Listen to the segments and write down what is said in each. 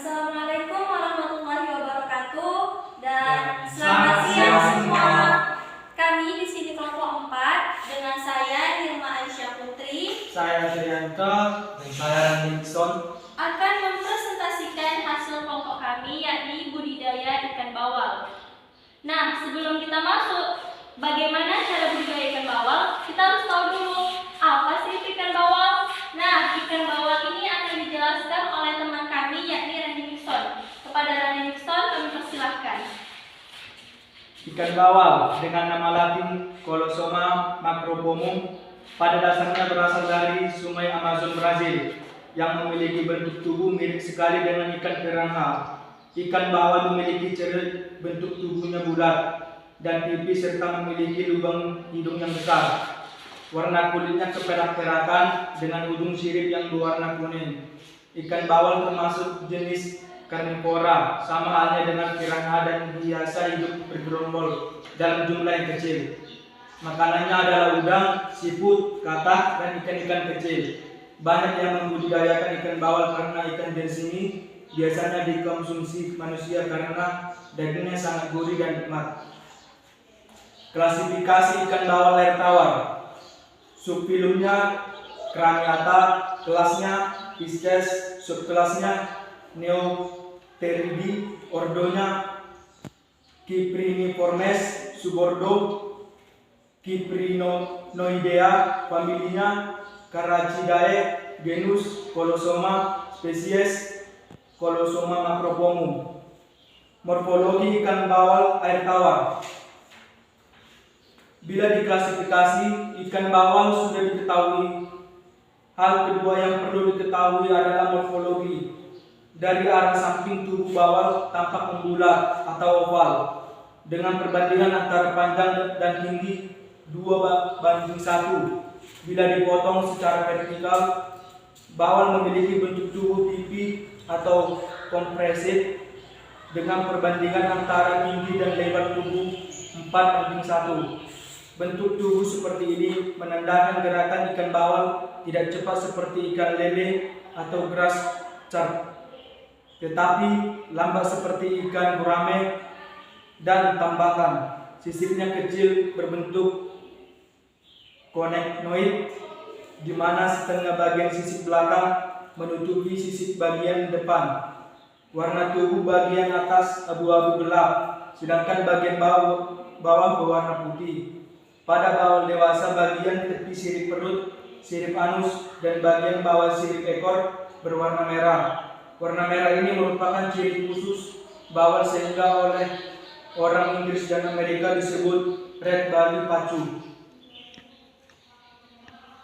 Assalamualaikum warahmatullahi wabarakatuh dan Selamat selamat siang semua. Kami di sini kelompok 4 dengan saya Irma Aisyah Putri, saya Trianto, dan saya Randy Nixon akan mempresentasikan hasil kelompok kami yakni budidaya ikan bawal. Nah, sebelum kita masuk bagaimana cara budidaya ikan bawal, kita harus tahu dulu apa sih ikan bawal. Nah, ikan bawal ini akan dijelaskan oleh teman kami yakni Randy Nixon. Kepada Randy Nixon kami persilahkan. Ikan bawal dengan nama latin Colosoma macropomum pada dasarnya berasal dari sungai Amazon Brazil yang memiliki bentuk tubuh mirip sekali dengan ikan piranha. Ikan bawal memiliki ciri bentuk tubuhnya bulat dan tipis serta memiliki lubang hidung yang besar. Warna kulitnya keperak-perakan dengan ujung sirip yang berwarna kuning. Ikan bawal termasuk jenis karnivora, sama halnya dengan piranha dan biasa hidup bergerombol dalam jumlah yang kecil. Makanannya adalah udang, siput, katak, dan ikan-ikan kecil. Banyak yang membudidayakan ikan bawal karena ikan jenis ini biasanya dikonsumsi manusia karena dagingnya sangat gurih dan nikmat. Klasifikasi ikan bawal air tawar. Subfilumnya Craniata, kelasnya Pisces, subkelasnya Neopteridae, ordonya Cypriniformes, subordo Cyprinoidea, familinya Caracidae, genus Colosoma, spesies Colosoma macropomum. Morfologi ikan bawal air tawar. Bila diklasifikasi, ikan bawal sudah diketahui. Hal kedua yang perlu diketahui adalah morfologi. Dari arah samping tubuh bawal tampak membulat atau oval dengan perbandingan antara panjang dan tinggi 2:1. Bila dipotong secara vertikal, bawal memiliki bentuk tubuh pipi atau kompresif dengan perbandingan antara tinggi dan lebar tubuh 4:1. Bentuk tubuh seperti ini menandakan gerakan ikan bawal tidak cepat seperti ikan lele atau grass carp, tetapi lambat seperti ikan gurame dan tambakan. Sisipnya kecil berbentuk konektoid, di mana setengah bagian sisip belakang menutupi sisip bagian depan. Warna tubuh bagian atas abu-abu gelap, sedangkan bagian bawah berwarna putih. Pada bawal dewasa, bagian tepi sirip perut, sirip anus, dan bagian bawah sirip ekor berwarna merah. Warna merah ini merupakan ciri khusus bawal sehingga oleh orang Inggris dan Amerika disebut Red Bali Pacu.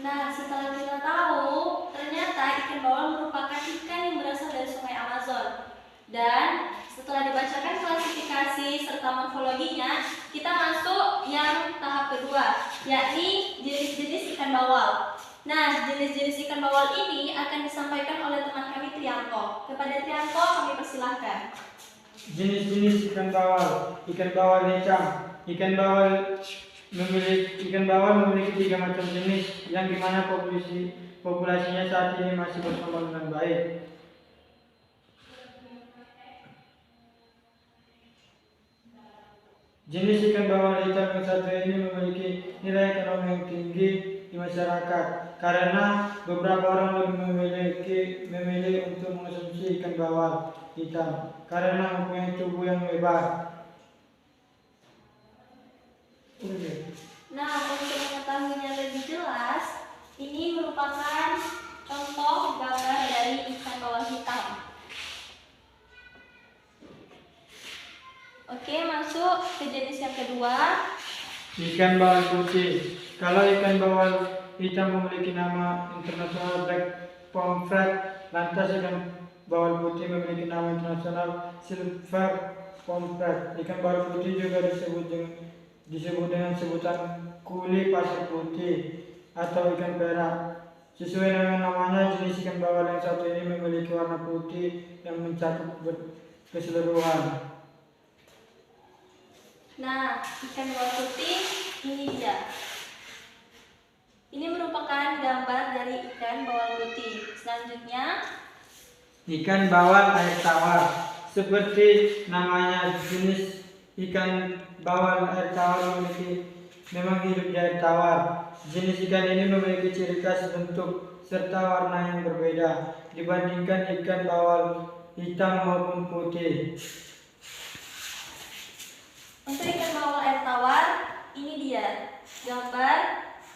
Nah, setelah kita tahu, ternyata ikan bawal merupakan ikan yang berasal dari sungai Amazon. Dan setelah dibacakan klasifikasi serta morfologinya, kita masuk yang tahap kedua, yakni jenis-jenis ikan bawal. Nah, jenis-jenis ikan bawal ini akan disampaikan oleh teman kami Trianto. Kepada Trianto kami persilahkan. Jenis-jenis ikan bawal. Ikan bawal lecang. Ikan bawal memiliki 3 macam jenis, yang dimana populasinya saat ini masih berkembang dengan baik. Jenis ikan bawal lecang yang satu ini memiliki nilai ekonomi yang tinggi di masyarakat karena beberapa orang lebih memilih untuk mengonsumsi ikan bawal hitam karena mempunyai tubuh yang lebar. Nah, untuk mengetahuinya lebih jelas, ini merupakan contoh gambar dari ikan bawal hitam. Oke, masuk ke jenis yang kedua. Ikan bawal putih. Kalau ikan bawal hitam memiliki nama internasional black pomfret, lantas ikan bawal putih memiliki nama internasional silver pomfret. Ikan bawal putih juga disebut dengan sebutan kuli pasir putih atau ikan perak. Sesuai dengan namanya, jenis ikan bawal yang satu ini memiliki warna putih yang mencakup keseluruhan. Nah, ikan bawal putih ini dia. Ini merupakan gambar dari ikan bawal putih. Selanjutnya, Ikan bawal air tawar. Seperti namanya, jenis ikan bawal air tawar memang hidup di air tawar. Jenis ikan ini memiliki ciri khas bentuk serta warna yang berbeda dibandingkan ikan bawal hitam maupun putih. Untuk ikan bawal air tawar, ini dia gambar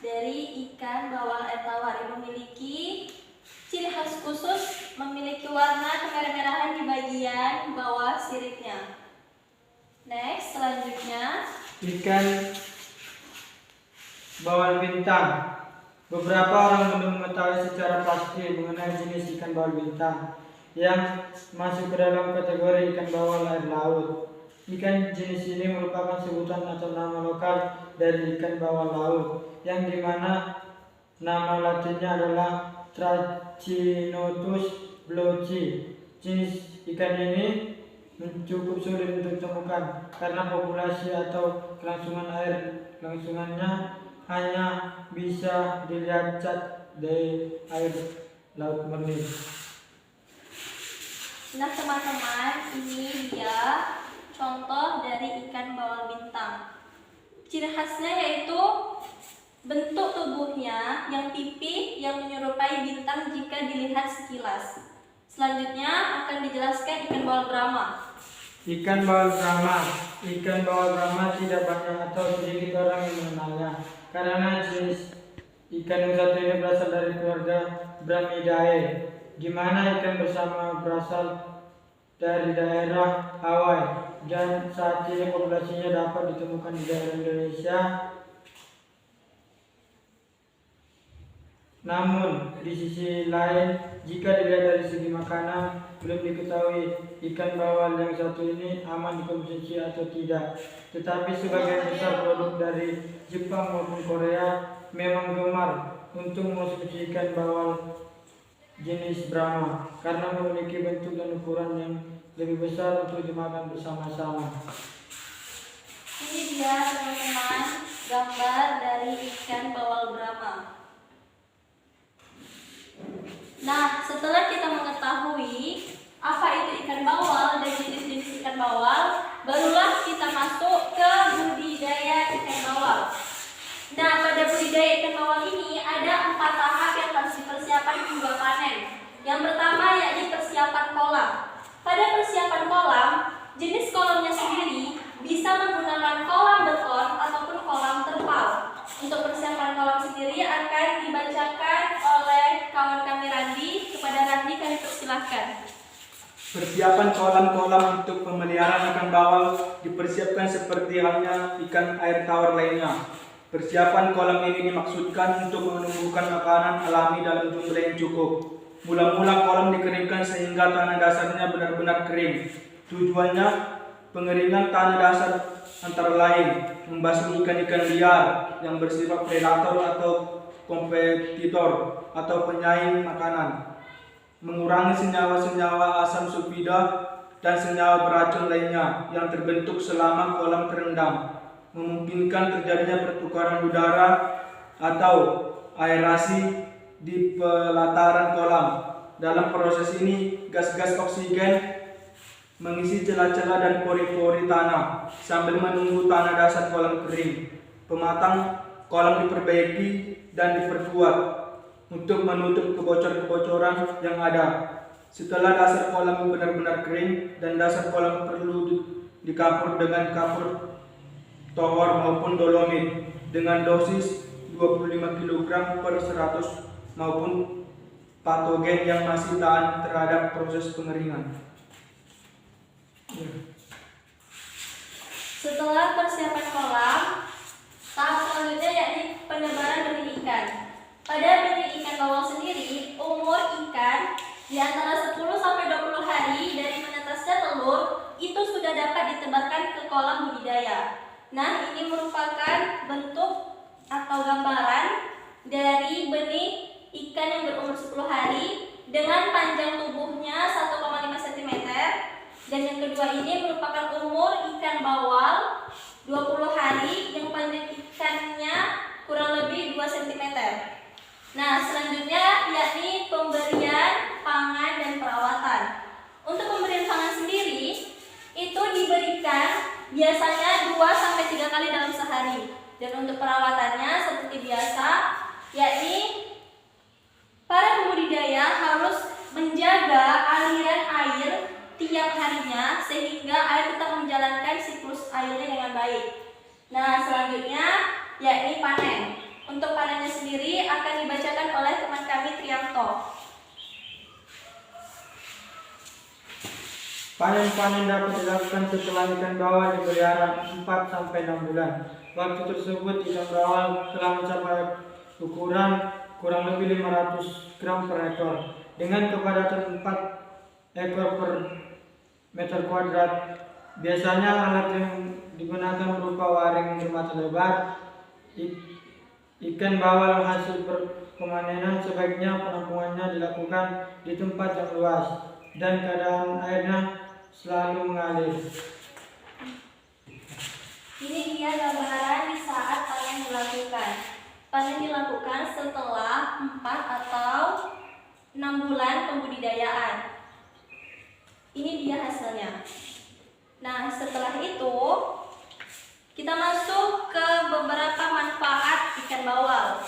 dari ikan bawal air tawar yang memiliki ciri khas khusus, memiliki warna kemerah-merahan di bagian bawah siripnya. Next, selanjutnya Ikan bawal bintang. Beberapa orang belum mengetahui secara pasti mengenai jenis ikan bawal bintang yang masuk ke dalam kategori ikan bawal air laut. Ikan jenis ini merupakan sebutan atau nama lokal dari ikan bawal laut, yang dimana nama latinnya adalah Trachinotus blochi. Jenis ikan ini cukup sulit untuk ditemukan karena populasi atau kelangsungannya hanya bisa dilihat di air laut murni. Nah teman-teman, ini dia contoh dari ikan bawal bintang. Ciri khasnya yaitu bentuk tubuhnya yang pipih yang menyerupai bintang jika dilihat sekilas. Selanjutnya akan dijelaskan ikan bawal Brahma. Ikan bawal Brahma. Ikan bawal Brahma tidak banyak atau sedikit orang yang mengenalnya karena jenis ikan yang satu ini berasal dari keluarga Brahmidae, di mana ikan bersama berasal dari daerah Hawaii dan saat ini populasinya dapat ditemukan di daerah Indonesia. Namun di sisi lain, jika dilihat dari segi makanan, belum diketahui ikan bawal yang satu ini aman dikonsumsi atau tidak. Tetapi sebagian besar produk dari Jepang maupun Korea memang gemar untuk mengonsumsi ikan bawal jenis Brahma karena memiliki bentuk dan ukuran yang lebih besar untuk dimakan bersama-sama. Ini dia teman-teman gambar dari ikan bawal Brahma. Nah, setelah kita mengetahui apa itu ikan bawal dan jenis-jenis ikan bawal, barulah kita masuk ke budidaya ikan bawal. Nah, pada budidaya ikan bawal ini ada 4 tahap yang harus dipersiapkan hingga panen. Yang pertama yakni persiapan kolam. Pada persiapan kolam, jenis kolamnya sendiri bisa menggunakan kolam beton ataupun kolam terpal. Untuk persiapan kolam sendiri akan dibacakan oleh kawan kami Randi. Kepada Randi kami persilahkan. Persiapan kolam-kolam untuk pemeliharaan ikan bawal dipersiapkan seperti halnya ikan air tawar lainnya. Persiapan kolam ini dimaksudkan untuk menumbuhkan makanan alami dalam jumlah yang cukup. Mula-mula kolam dikeringkan sehingga tanah dasarnya benar-benar kering. Tujuannya pengeringan tanah dasar antara lain membasmi ikan-ikan liar yang bersifat predator atau kompetitor atau penyaing makanan, mengurangi senyawa-senyawa asam sulfida dan senyawa beracun lainnya yang terbentuk selama kolam terendam, memungkinkan terjadinya pertukaran udara atau aerasi di pelataran kolam. Dalam proses ini, gas-gas oksigen mengisi celah-celah dan pori-pori tanah sambil menunggu tanah dasar kolam kering. Pematang kolam diperbaiki dan diperkuat untuk menutup kebocoran-kebocoran yang ada. Setelah dasar kolam benar-benar kering dan dasar kolam perlu dikapur dengan kapur tohor maupun dolomit dengan dosis 25 kg per 100 maupun patogen yang masih tahan terhadap proses pengeringan. Setelah persiapan kolam, tahap selanjutnya yakni penebaran benih ikan. Pada benih ikan bawal sendiri, umur ikan di antara 10 sampai 20 hari dari menetasnya telur itu sudah dapat ditebarkan ke kolam budidaya. Nah, ini merupakan bentuk atau gambaran dari benih ikan yang berumur 10 hari dengan panjang tubuhnya 1,5 cm. Dan yang kedua ini merupakan umur ikan bawal 20 hari yang panjang ikannya kurang lebih 2 cm. Nah, selanjutnya yakni pemberian pangan, dan perawatan. Untuk pemberian pangan sendiri, itu diberikan biasanya 2-3 kali dalam sehari. Dan untuk perawatannya seperti biasa, yakni para pembudidaya harus menjaga aliran air tiap harinya sehingga air tetap menjalankan siklus airnya dengan baik. Nah, selanjutnya yakni panen. Untuk panennya sendiri akan dibacakan oleh teman kami Trianto. Panen dapat dilakukan setelah ikan bawal dipelihara 4-6 bulan. Waktu tersebut ikan bawal telah mencapai ukuran kurang lebih 500 gram per ekor dengan kepadatan 4 ekor per meter kuadrat. Biasanya alat yang digunakan berupa waring bermata lebar. Ikan bawal hasil pemanenan sebaiknya penampungannya dilakukan di tempat yang luas dan keadaan airnya selalu mengalir. Ini dia gambaran di saat panen dilakukan. Panen dilakukan setelah 4 atau 6 bulan pembudidayaan. Ini dia hasilnya. Nah, setelah itu kita masuk ke beberapa manfaat ikan bawal.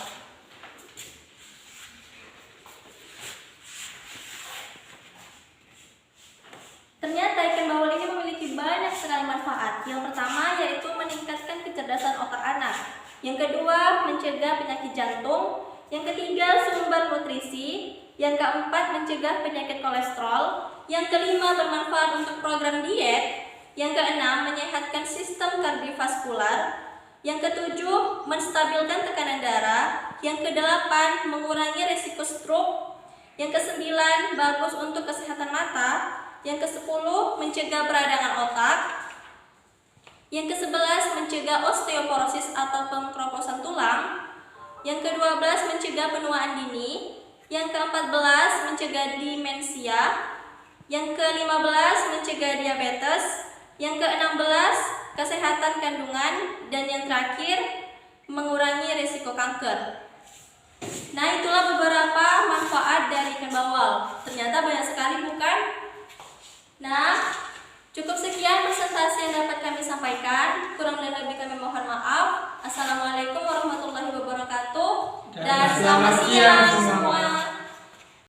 Ternyata ikan bawal ini memiliki banyak sekali manfaat. Yang pertama yaitu meningkatkan kecerdasan otak anak. Yang kedua, mencegah penyakit jantung. Yang ketiga, sumber nutrisi. Yang keempat, mencegah penyakit kolesterol. Yang kelima, bermanfaat untuk program diet. Yang keenam, menyehatkan sistem kardiovaskular. Yang ketujuh, menstabilkan tekanan darah. Yang kedelapan, mengurangi risiko stroke. Yang kesembilan, bagus untuk kesehatan mata. Yang kesepuluh, mencegah peradangan otak. Yang ke-11, mencegah osteoporosis atau pengkroposan tulang. Yang ke-12, mencegah penuaan dini. Yang ke-14, mencegah demensia. Yang ke-15, mencegah diabetes. Yang ke-16, kesehatan kandungan. Dan yang terakhir, mengurangi risiko kanker. Nah, itulah beberapa manfaat dari ikan bawal. Ternyata banyak sekali, bukan? Nah, cukup sekian presentasi yang dapat kami sampaikan. Kurang dan lebih kami mohon maaf. Assalamualaikum warahmatullahi wabarakatuh. Dan selamat siang semua.